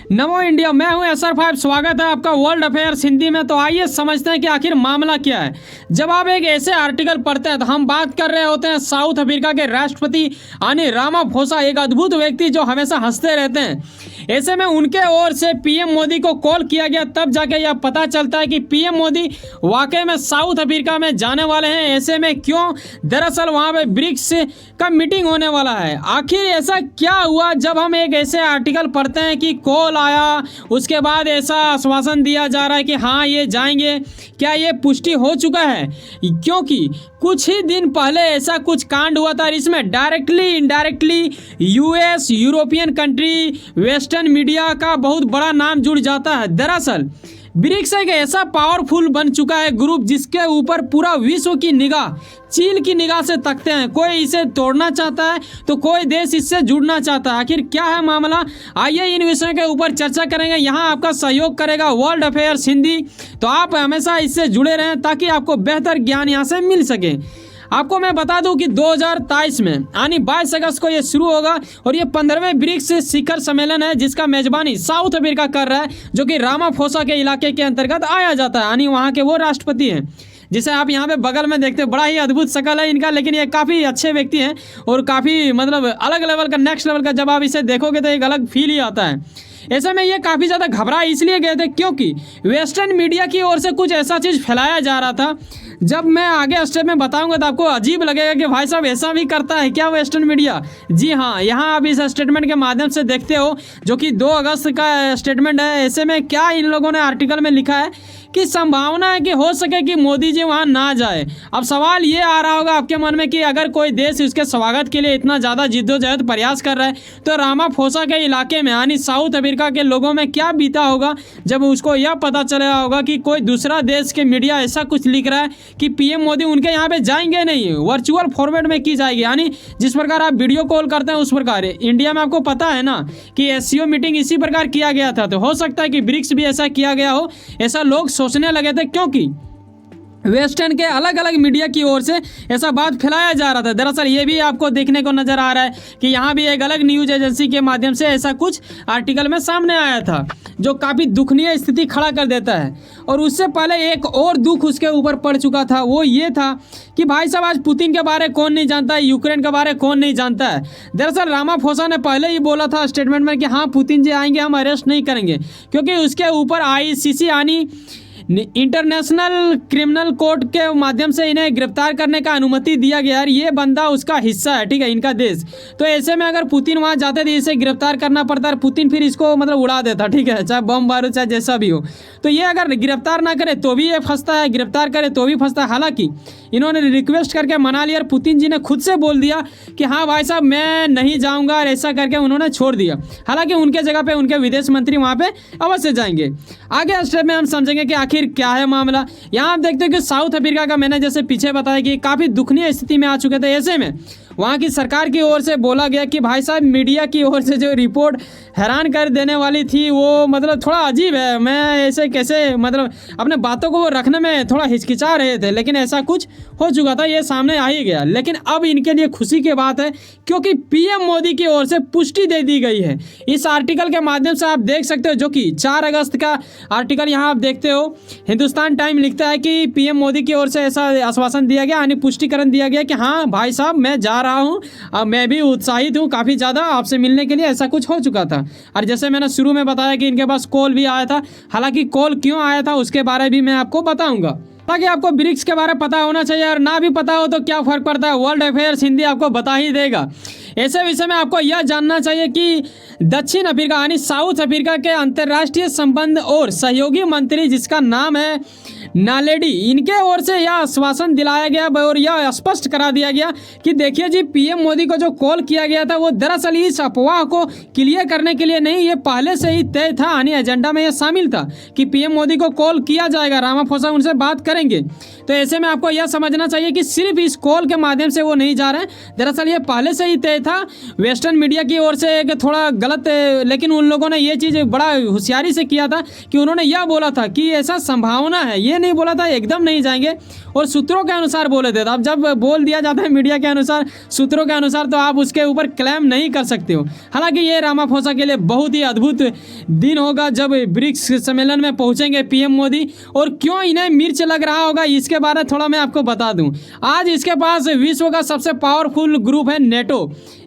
नमो India, मैं हूं SR5। स्वागत है आपका वर्ल्ड अफेयर्स हिंदी में। तो आइए समझते हैं कि आखिर मामला क्या है। जब आप एक ऐसे आर्टिकल पढ़ते हैं तो हम बात कर रहे होते हैं साउथ अफ्रीका के राष्ट्रपति यानी रामाफोसा, एक अद्भुत व्यक्ति जो हमेशा हंसते रहते हैं। ऐसे में उनके ओर से पीएम मोदी को कॉल किया गया, तब जाके यह पता चलता है कि पीएम मोदी वाकई में साउथ अफ्रीका में जाने वाले हैं। ऐसे में क्यों? दरअसल वहाँ पे ब्रिक्स का मीटिंग होने वाला है। आखिर ऐसा क्या हुआ जब हम एक ऐसे आर्टिकल पढ़ते हैं कि कॉल आया, उसके बाद ऐसा आश्वासन दिया जा रहा है कि हाँ ये जाएंगे। क्या ये पुष्टि हो चुका है? क्योंकि कुछ ही दिन पहले ऐसा कुछ कांड हुआ था और इसमें directly indirectly US, European country, western media का बहुत बड़ा नाम जुड़ जाता है। दरअसल ब्रिक्स एक ऐसा पावरफुल बन चुका है ग्रुप जिसके ऊपर पूरा विश्व की निगाह चील की निगाह से तकते हैं। कोई इसे तोड़ना चाहता है तो कोई देश इससे जुड़ना चाहता है। आखिर क्या है मामला, आइए इन विषयों के ऊपर चर्चा करेंगे। यहाँ आपका सहयोग करेगा वर्ल्ड अफेयर्स हिंदी, तो आप हमेशा इससे जुड़े रहें ताकि आपको बेहतर ज्ञान यहाँ से मिल सके। आपको मैं बता दूं कि 2023 में यानी 22 अगस्त को ये शुरू होगा और ये 15वें ब्रिक्स शिखर सम्मेलन है जिसका मेजबानी साउथ अफ्रीका कर रहा है, जो कि रामाफोसा के इलाके के अंतर्गत आया जाता है। यानी वहाँ के वो राष्ट्रपति हैं जिसे आप यहाँ पे बगल में देखते हैं। बड़ा ही अद्भुत शक्ल है इनका, लेकिन ये काफ़ी अच्छे व्यक्ति हैं और काफ़ी मतलब अलग लेवल का, नेक्स्ट लेवल का। जब आप इसे देखोगे तो एक अलग फील ही आता है। ऐसे में ये काफ़ी ज़्यादा घबरा इसलिए गए थे क्योंकि वेस्टर्न मीडिया की ओर से कुछ ऐसा चीज़ फैलाया जा रहा था। जब मैं आगे स्टेप में बताऊंगा तो आपको अजीब लगेगा कि भाई साहब ऐसा भी करता है क्या वेस्टर्न मीडिया। जी हाँ, यहाँ आप इस स्टेटमेंट के माध्यम से देखते हो जो कि 2 अगस्त का स्टेटमेंट है। ऐसे में क्या इन लोगों ने आर्टिकल में लिखा है कि संभावना है कि हो सके कि मोदी जी वहाँ ना जाए। अब सवाल ये आ रहा होगा आपके मन में कि अगर कोई देश उसके स्वागत के लिए इतना ज़्यादा जिद्दोजहद प्रयास कर रहा है तो रामाफोसा के इलाके में यानी साउथ अफ्रीका के लोगों में क्या बीता होगा जब उसको यह पता चला होगा कि कोई दूसरा देश के मीडिया ऐसा कुछ लिख रहा है कि पीएम मोदी उनके यहाँ पे जाएंगे नहीं, वर्चुअल फॉर्मेट में की जाएगी। यानी जिस प्रकार आप वीडियो कॉल करते हैं उस प्रकार। इंडिया में आपको पता है ना कि एससीओ मीटिंग इसी प्रकार किया गया था, तो हो सकता है कि ब्रिक्स भी ऐसा किया गया हो, ऐसा लोग सोचने लगे थे क्योंकि वेस्टर्न के अलग अलग मीडिया की ओर से ऐसा बात फैलाया जा रहा था। दरअसल ये भी आपको देखने को नज़र आ रहा है कि यहाँ भी एक अलग न्यूज एजेंसी के माध्यम से ऐसा कुछ आर्टिकल में सामने आया था जो काफ़ी दुखनीय स्थिति खड़ा कर देता है। और उससे पहले एक और दुख उसके ऊपर पड़ चुका था, वो ये था कि भाई साहब आज पुतिन के बारे कौन नहीं जानता है, यूक्रेन के बारे कौन नहीं जानता है। दरअसल रामाफोसा ने पहले ही बोला था स्टेटमेंट में कि हाँ पुतिन जी आएंगे, हम अरेस्ट नहीं करेंगे, क्योंकि उसके ऊपर ICC यानी इंटरनेशनल क्रिमिनल कोर्ट के माध्यम से इन्हें गिरफ्तार करने का अनुमति दिया गया है। ये बंदा उसका हिस्सा है, ठीक है, इनका देश। तो ऐसे में अगर पुतिन वहाँ जाते थे इसे गिरफ्तार करना पड़ता है, पुतिन फिर इसको मतलब उड़ा देता, ठीक है, चाहे बम बारूद चाहे जैसा भी हो। तो ये अगर गिरफ्तार ना करे तो भी ये फंसता है, गिरफ्तार करे तो भी फंसता है। हालांकि इन्होंने रिक्वेस्ट करके मना लिया और पुतिन जी ने खुद से बोल दिया कि हाँ भाई साहब मैं नहीं जाऊँगा, और ऐसा करके उन्होंने छोड़ दिया। हालांकि उनके जगह पर उनके विदेश मंत्री वहाँ पर अवश्य जाएंगे। आगे स्टेप में हम समझेंगे कि आखिर क्या है मामला। यहाँ आप देखते हो कि साउथ अफ्रीका का मैंने जैसे पीछे बताया कि काफ़ी दुखनीय स्थिति में आ चुके थे। ऐसे में वहाँ की सरकार की ओर से बोला गया कि भाई साहब मीडिया की ओर से जो रिपोर्ट हैरान कर देने वाली थी वो मतलब थोड़ा अजीब है। मैं ऐसे कैसे मतलब अपने बातों को रखने में थोड़ा हिचकिचा रहे थे, लेकिन ऐसा कुछ हो चुका था, ये सामने आ ही गया। लेकिन अब इनके लिए खुशी की बात है क्योंकि पीएम मोदी की ओर से पुष्टि दे दी गई है। इस आर्टिकल के माध्यम से आप देख सकते हो जो कि 4 अगस्त का आर्टिकल यहाँ आप देखते हो। हिंदुस्तान टाइम लिखता है कि पीएम मोदी की ओर से ऐसा आश्वासन दिया गया, यानी पुष्टिकरण दिया गया कि हाँ भाई साहब मैं जा रहा हूँ, अब मैं भी उत्साहित हूँ काफ़ी ज़्यादा आपसे मिलने के लिए। ऐसा कुछ हो चुका था। और जैसे मैंने शुरू में बताया कि इनके पास कॉल भी आया था। हालांकि कॉल क्यों आया था उसके बारे भी मैं आपको बताऊंगा, ताकि आपको ब्रिक्स के बारे में पता होना चाहिए। और ना भी पता हो तो क्या फ़र्क पड़ता है, वर्ल्ड अफेयर्स हिंदी आपको बता ही देगा। ऐसे विषय में आपको यह जानना चाहिए कि दक्षिण अफ्रीका यानी साउथ अफ्रीका के अंतर्राष्ट्रीय संबंध और सहयोगी मंत्री जिसका नाम है नालेडी, इनके ओर से यह आश्वासन दिलाया गया और यह स्पष्ट करा दिया गया कि देखिए जी पीएम मोदी को जो कॉल किया गया था वो दरअसल इस अफवाह को क्लियर करने के लिए नहीं, ये पहले से ही तय था, यानी एजेंडा में यह शामिल था कि पीएम मोदी को कॉल किया जाएगा, रामाफोसा उनसे बात करेंगे। तो ऐसे में आपको यह समझना चाहिए कि सिर्फ इस कॉल के माध्यम से वो नहीं जा रहे हैं, दरअसल ये पहले से ही तय था। वेस्टर्न मीडिया की ओर से एक थोड़ा गलत, लेकिन उन लोगों ने ये चीज़ बड़ा होशियारी से किया था कि उन्होंने यह बोला था कि ऐसा संभावना है, ये ये नहीं बोला था एकदम नहीं जाएंगे, और सूत्रों के अनुसार बोले थे। तो अब जब बोल दिया जाता है मीडिया के अनुसार, सूत्रों के अनुसार, तो आप उसके ऊपर क्लेम नहीं कर सकते हो। हालांकि ये रामाफोसा के लिए बहुत ही अद्भुत दिन होगा जब ब्रिक्स सम्मेलन में पहुंचेंगे पीएम मोदी। और क्यों इन्हें मिर्च लग रहा होगा इसके बारे में थोड़ा मैं आपको बता दूं। आज इसके पास विश्व का सबसे पावरफुल ग्रुप है नेटो।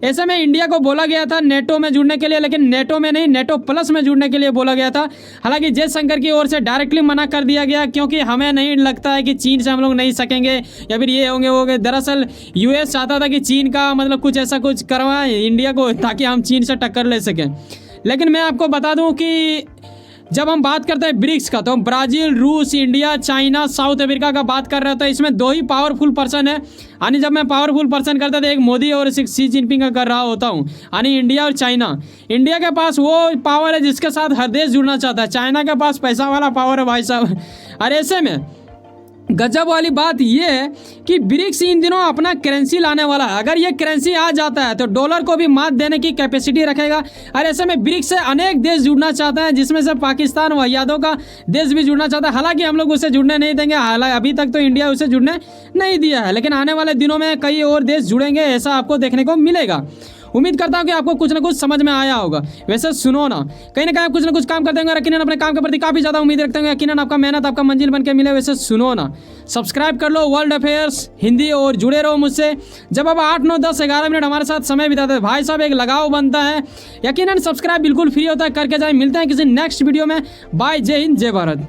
ऐसे में इंडिया को बोला गया था नेटो में जुड़ने के लिए, लेकिन नेटो में नहीं, नेटो प्लस में जुड़ने के लिए बोला गया था। हालांकि जयशंकर की ओर से डायरेक्टली मना कर दिया गया, क्योंकि हमें नहीं लगता है कि चीन से हम लोग नहीं सकेंगे या फिर ये होंगे वो। दरअसल यूएस चाहता था कि चीन का मतलब कुछ ऐसा कुछ करवाए इंडिया को, ताकि हम चीन से टक्कर ले सकें। लेकिन मैं आपको बता दूं कि जब हम बात करते हैं ब्रिक्स का, तो हम ब्राज़ील, रूस, इंडिया, चाइना, साउथ अफ्रीका का बात कर रहे थे। इसमें 2 ही पावरफुल पर्सन है। यानी जब मैं पावरफुल पर्सन करता था, एक मोदी और शी जिनपिंग का कर रहा होता हूँ, यानी इंडिया और चाइना। इंडिया के पास वो पावर है जिसके साथ हर देश जुड़ना चाहता है। चाइना के पास पैसा वाला पावर है भाई साहब। और ऐसे में गजब वाली बात यह है कि ब्रिक्स इन दिनों अपना करेंसी लाने वाला है। अगर ये करेंसी आ जाता है तो डॉलर को भी मात देने की कैपेसिटी रखेगा। और ऐसे में ब्रिक्स से अनेक देश जुड़ना चाहते हैं, जिसमें से पाकिस्तान वहियादों का देश भी जुड़ना चाहता है। हालांकि हम लोग उससे जुड़ने नहीं देंगे, हालांकि अभी तक तो इंडिया उसे जुड़ने नहीं दिया है, लेकिन आने वाले दिनों में कई और देश जुड़ेंगे, ऐसा आपको देखने को मिलेगा। उम्मीद करता हूँ कि आपको कुछ ना कुछ समझ में आया होगा। वैसे सुनो ना कहीं आप कुछ ना कुछ काम करते होंगे, यकीनन अपने काम के प्रति काफ़ी ज़्यादा उम्मीद रखते होंगे, यकीनन आपका मेहनत आपका मंजिल बन के मिले। वैसे सुनो ना, सब्सक्राइब कर लो वर्ल्ड अफेयर्स हिंदी और जुड़े रहो मुझसे। जब अब 8, 9, 10, 11 मिनट हमारे साथ समय बिताते हैं भाई साहब, एक लगाव बनता है। यकीनन सब्सक्राइब बिल्कुल फ्री होता है, करके जाए। मिलते हैं किसी नेक्स्ट वीडियो में। बाय, जय हिंद, जय भारत।